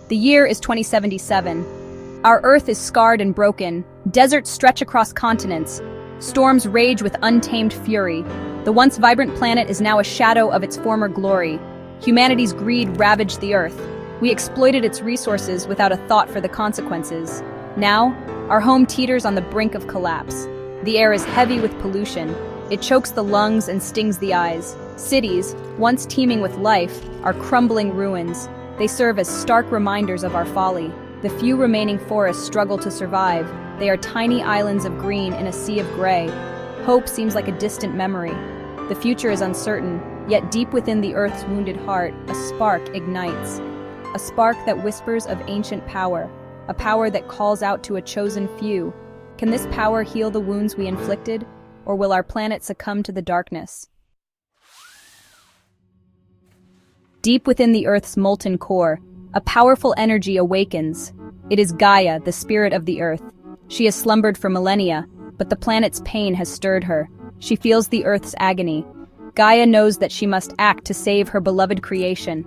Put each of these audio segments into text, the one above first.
The year is 2077. Our Earth is scarred and broken. Deserts stretch across continents. Storms rage with untamed fury. The once vibrant planet is now a shadow of its former glory. Humanity's greed ravaged the Earth. We exploited its resources without a thought for the consequences. Now, our home teeters on the brink of collapse. The air is heavy with pollution. It chokes the lungs and stings the eyes. Cities, once teeming with life, are crumbling ruins. They serve as stark reminders of our folly. The few remaining forests struggle to survive. They are tiny islands of green in a sea of gray. Hope seems like a distant memory. The future is uncertain, yet deep within the Earth's wounded heart, a spark ignites. A spark that whispers of ancient power, a power that calls out to a chosen few. Can this power heal the wounds we inflicted, or will our planet succumb to the darkness? Deep within the Earth's molten core, a powerful energy awakens. It is Gaia, the spirit of the Earth. She has slumbered for millennia, but the planet's pain has stirred her. She feels the Earth's agony. Gaia knows that she must act to save her beloved creation.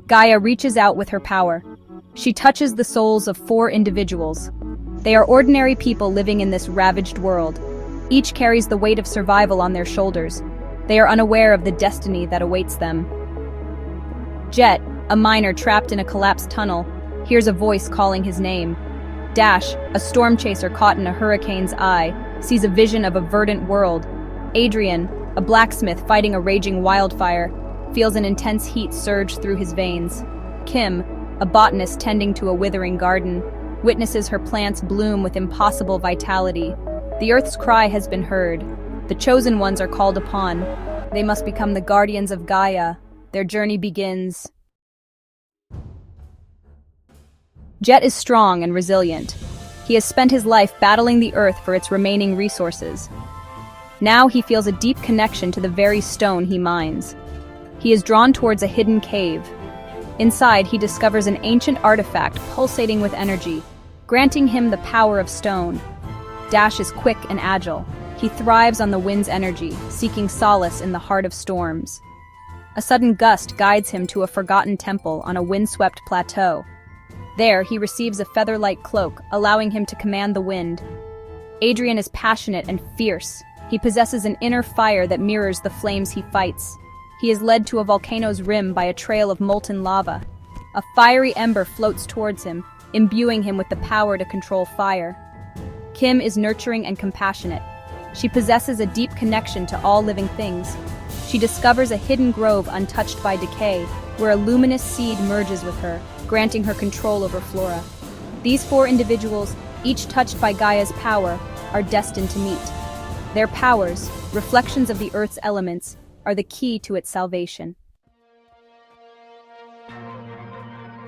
Gaia reaches out with her power. She touches the souls of 4 individuals. They are ordinary people living in this ravaged world. Each carries the weight of survival on their shoulders. They are unaware of the destiny that awaits them. Jet, a miner trapped in a collapsed tunnel, hears a voice calling his name. Dash, a storm chaser caught in a hurricane's eye, sees a vision of a verdant world. Adrian, a blacksmith fighting a raging wildfire, feels an intense heat surge through his veins. Kim, a botanist tending to a withering garden, witnesses her plants bloom with impossible vitality. The Earth's cry has been heard. The chosen ones are called upon. They must become the guardians of Gaia. Their journey begins. Jet is strong and resilient. He has spent his life battling the Earth for its remaining resources. Now he feels a deep connection to the very stone he mines. He is drawn towards a hidden cave. Inside, he discovers an ancient artifact pulsating with energy, granting him the power of stone. Dash is quick and agile. He thrives on the wind's energy, seeking solace in the heart of storms. A sudden gust guides him to a forgotten temple on a windswept plateau. There, he receives a feather-like cloak, allowing him to command the wind. Adrian is passionate and fierce. He possesses an inner fire that mirrors the flames he fights. He is led to a volcano's rim by a trail of molten lava. A fiery ember floats towards him, imbuing him with the power to control fire. Kim is nurturing and compassionate. She possesses a deep connection to all living things. She discovers a hidden grove untouched by decay, where a luminous seed merges with her, granting her control over flora. These 4 individuals, each touched by Gaia's power, are destined to meet. Their powers, reflections of the Earth's elements, are the key to its salvation.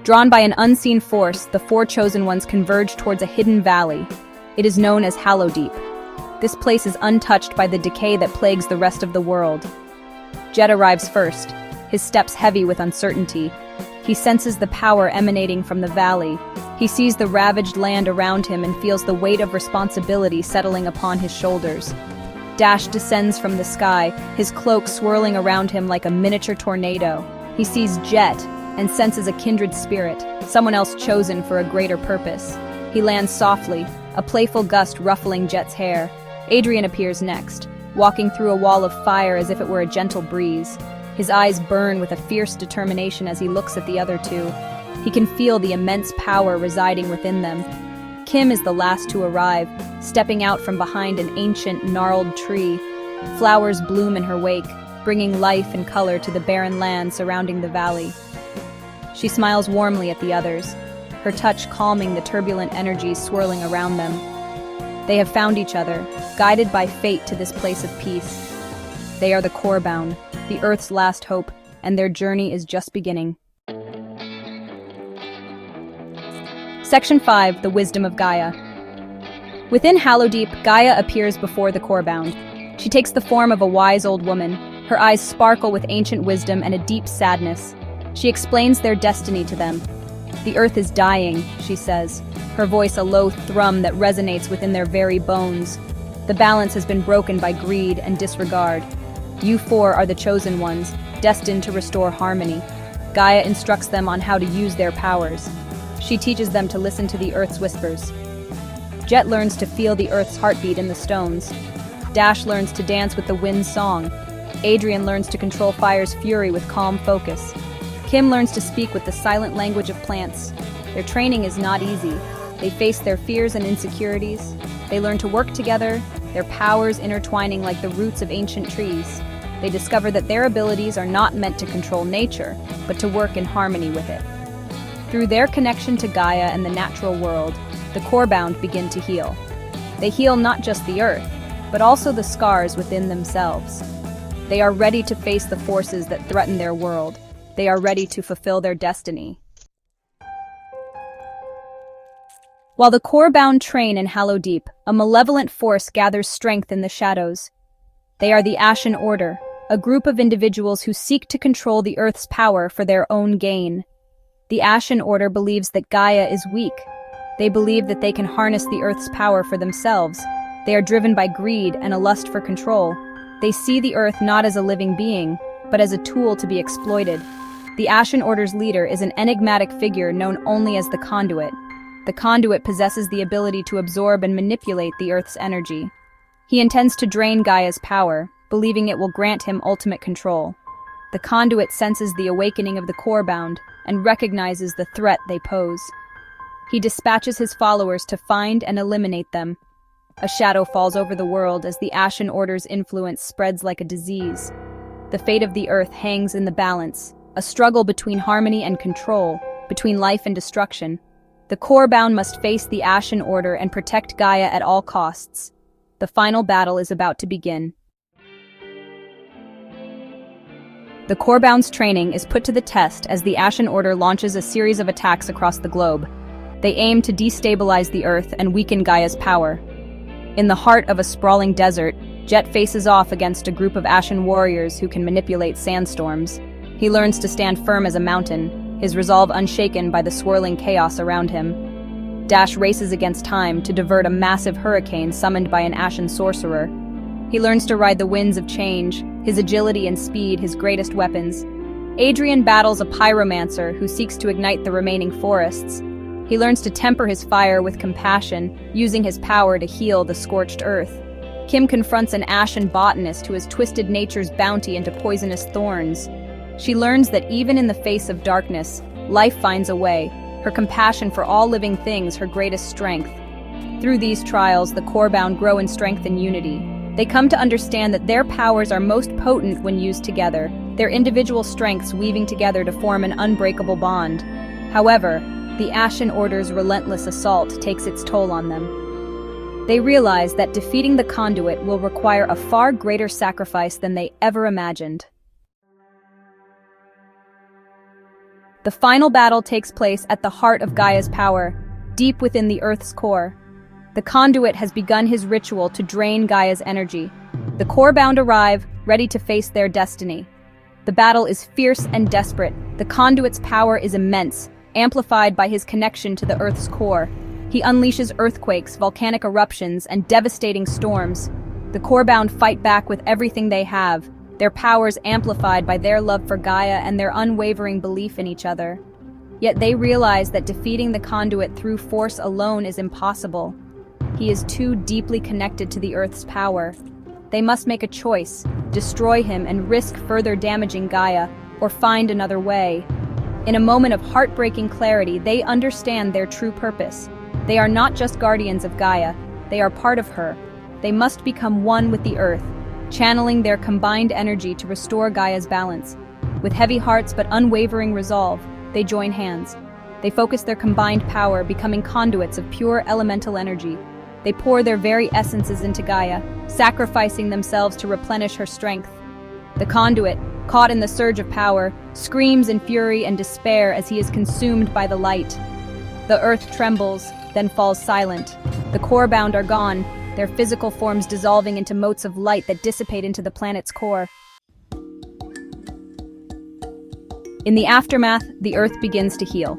Drawn by an unseen force, the 4 chosen ones converge towards a hidden valley. It is known as Hallowdeep. This place is untouched by the decay that plagues the rest of the world. Jet arrives first, his steps heavy with uncertainty. He senses the power emanating from the valley. He sees the ravaged land around him and feels the weight of responsibility settling upon his shoulders. Dash descends from the sky, his cloak swirling around him like a miniature tornado. He sees Jet and senses a kindred spirit, someone else chosen for a greater purpose. He lands softly, a playful gust ruffling Jet's hair. Adrian appears next, walking through a wall of fire as if it were a gentle breeze. His eyes burn with a fierce determination as he looks at the other 2. He can feel the immense power residing within them. Kim is the last to arrive, stepping out from behind an ancient, gnarled tree. Flowers bloom in her wake, bringing life and color to the barren land surrounding the valley. She smiles warmly at the others, her touch calming the turbulent energies swirling around them. They have found each other, guided by fate to this place of peace. They are the Corebound, the Earth's last hope, and their journey is just beginning. Section 5, The Wisdom of Gaia. Within Hallowdeep, Gaia appears before the Corebound. She takes the form of a wise old woman. Her eyes sparkle with ancient wisdom and a deep sadness. She explains their destiny to them. The Earth is dying, she says, her voice a low thrum that resonates within their very bones. The balance has been broken by greed and disregard. You 4 are the chosen ones, destined to restore harmony. Gaia instructs them on how to use their powers. She teaches them to listen to the Earth's whispers. Jet learns to feel the Earth's heartbeat in the stones. Dash learns to dance with the wind's song. Adrian learns to control fire's fury with calm focus. Kim learns to speak with the silent language of plants. Their training is not easy. They face their fears and insecurities. They learn to work together, their powers intertwining like the roots of ancient trees. They discover that their abilities are not meant to control nature, but to work in harmony with it. Through their connection to Gaia and the natural world, the Corebound begin to heal. They heal not just the Earth, but also the scars within themselves. They are ready to face the forces that threaten their world. They are ready to fulfill their destiny. While the Corebound train in Hallow Deep, a malevolent force gathers strength in the shadows. They are the Ashen Order, a group of individuals who seek to control the Earth's power for their own gain. The Ashen Order believes that Gaia is weak. They believe that they can harness the Earth's power for themselves. They are driven by greed and a lust for control. They see the Earth not as a living being, but as a tool to be exploited. The Ashen Order's leader is an enigmatic figure known only as the Conduit. The Conduit possesses the ability to absorb and manipulate the Earth's energy. He intends to drain Gaia's power, believing it will grant him ultimate control. The Conduit senses the awakening of the Corebound and recognizes the threat they pose. He dispatches his followers to find and eliminate them. A shadow falls over the world as the Ashen Order's influence spreads like a disease. The fate of the Earth hangs in the balance, a struggle between harmony and control, between life and destruction. The Corebound must face the Ashen Order and protect Gaia at all costs. The final battle is about to begin. The Corebound's training is put to the test as the Ashen Order launches a series of attacks across the globe. They aim to destabilize the Earth and weaken Gaia's power. In the heart of a sprawling desert, Jet faces off against a group of Ashen warriors who can manipulate sandstorms. He learns to stand firm as a mountain, his resolve unshaken by the swirling chaos around him. Dash races against time to divert a massive hurricane summoned by an Ashen sorcerer. He learns to ride the winds of change, his agility and speed his greatest weapons. Adrian battles a pyromancer who seeks to ignite the remaining forests. He learns to temper his fire with compassion, using his power to heal the scorched earth. Kim confronts an Ashen botanist who has twisted nature's bounty into poisonous thorns. She learns that even in the face of darkness, life finds a way, her compassion for all living things her greatest strength. Through these trials, the Corebound grow in strength and unity. They come to understand that their powers are most potent when used together, their individual strengths weaving together to form an unbreakable bond. However, the Ashen Order's relentless assault takes its toll on them. They realize that defeating the Conduit will require a far greater sacrifice than they ever imagined. The final battle takes place at the heart of Gaia's power, deep within the Earth's core. The Conduit has begun his ritual to drain Gaia's energy. The Corebound arrive, ready to face their destiny. The battle is fierce and desperate. The Conduit's power is immense, amplified by his connection to the Earth's core. He unleashes earthquakes, volcanic eruptions, and devastating storms. The Corebound fight back with everything they have, their powers amplified by their love for Gaia and their unwavering belief in each other. Yet they realize that defeating the Conduit through force alone is impossible. He is too deeply connected to the Earth's power. They must make a choice, destroy him and risk further damaging Gaia, or find another way. In a moment of heartbreaking clarity, they understand their true purpose. They are not just guardians of Gaia, they are part of her. They must become one with the Earth, channeling their combined energy to restore Gaia's balance. With heavy hearts but unwavering resolve, they join hands. They focus their combined power, becoming conduits of pure elemental energy. They pour their very essences into Gaia, sacrificing themselves to replenish her strength. The Conduit, caught in the surge of power, screams in fury and despair as he is consumed by the light. The Earth trembles, then falls silent. The Corebound are gone, their physical forms dissolving into motes of light that dissipate into the planet's core. In the aftermath, the Earth begins to heal.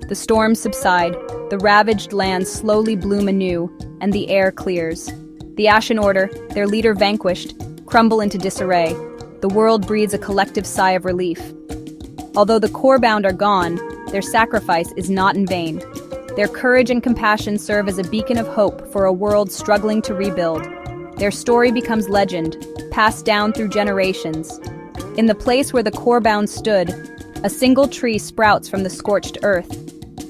The storms subside, the ravaged lands slowly bloom anew, and the air clears. The Ashen Order, their leader vanquished, crumble into disarray. The world breathes a collective sigh of relief. Although the Corebound are gone, Their sacrifice is not in vain. Their courage and compassion serve as a beacon of hope for a world struggling to rebuild. Their story becomes legend, passed down through generations. In the place where the Corebound stood, a single tree sprouts from the scorched earth.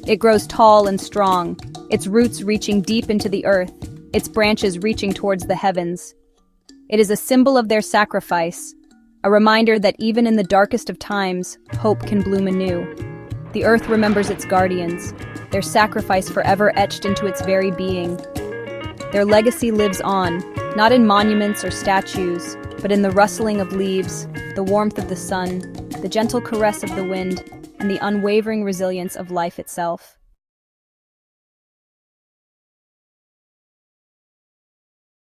It grows tall and strong, its roots reaching deep into the earth, its branches reaching towards the heavens. It is a symbol of their sacrifice, a reminder that even in the darkest of times, hope can bloom anew. The earth remembers its guardians, their sacrifice forever etched into its very being. Their legacy lives on, not in monuments or statues, but in the rustling of leaves, the warmth of the sun, the gentle caress of the wind, and the unwavering resilience of life itself.